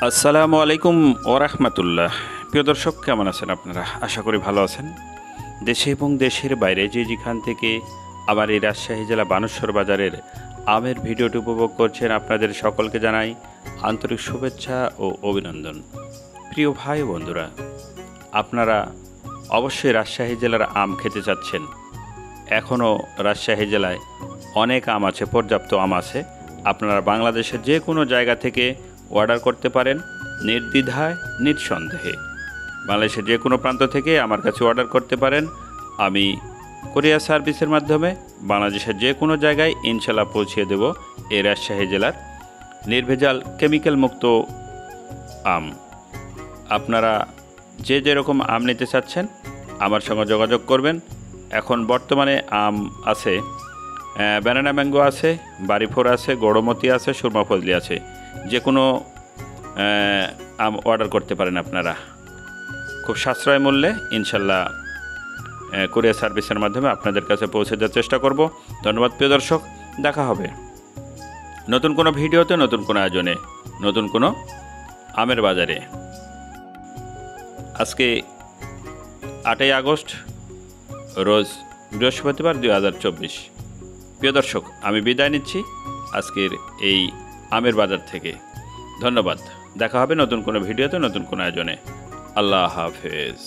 আসসালামু আলাইকুম ওরহমতুল্লাহ। প্রিয় দর্শক, কেমন আছেন আপনারা? আশা করি ভালো আছেন। দেশে এবং দেশের বাইরে যেখান থেকে আবার এই রাজশাহী জেলা বানেশ্বর বাজারের আমের ভিডিওটি উপভোগ করছেন, আপনাদের সকলকে জানাই আন্তরিক শুভেচ্ছা ও অভিনন্দন। প্রিয় ভাই বন্ধুরা, আপনারা অবশ্যই রাজশাহী জেলার আম খেতে চাচ্ছেন। এখনও রাজশাহী জেলায় অনেক আম আছে, পর্যাপ্ত আম আছে। আপনারা বাংলাদেশের যে কোনো জায়গা থেকে অর্ডার করতে পারেন নির্দ্বিধায়, নিঃসন্দেহে। বাংলাদেশের যে কোনো প্রান্ত থেকে আমার কাছে অর্ডার করতে পারেন। আমি কুরিয়ার সার্ভিসের মাধ্যমে বাংলাদেশের যে কোনো জায়গায় ইনশাল্লাহ পৌঁছিয়ে দেব এই রাজশাহী জেলার নির্ভেজাল কেমিক্যাল মুক্ত আম। আপনারা যে যেরকম আম নিতে চাচ্ছেন আমার সঙ্গে যোগাযোগ করবেন। এখন বর্তমানে আম আছে, ব্যানানা ম্যাঙ্গো আছে, বাড়িফোর আছে, গড়মতি আছে, সুরমা ফজলি আছে। যে কোনো আম অর্ডার করতে পারেন আপনারা খুব সাশ্রয় মূল্যে। ইনশাল্লাহ কুরিয়ার সার্ভিসের মাধ্যমে আপনাদের কাছে পৌঁছে দেওয়ার চেষ্টা করব। ধন্যবাদ প্রিয় দর্শক, দেখা হবে নতুন কোনো ভিডিওতে, নতুন কোনো আয়োজনে, নতুন কোনো আমের বাজারে। আজকে 8ই আগস্ট, রোজ বৃহস্পতিবার 2024। প্রিয় দর্শক, আমি বিদায় নিচ্ছি আজকের এই আমের বাজার থেকে। ধন্যবাদ। দেখা হবে নতুন কোনো ভিডিওতে, নতুন কোনো আয়োজনে। আল্লাহ হাফেজ।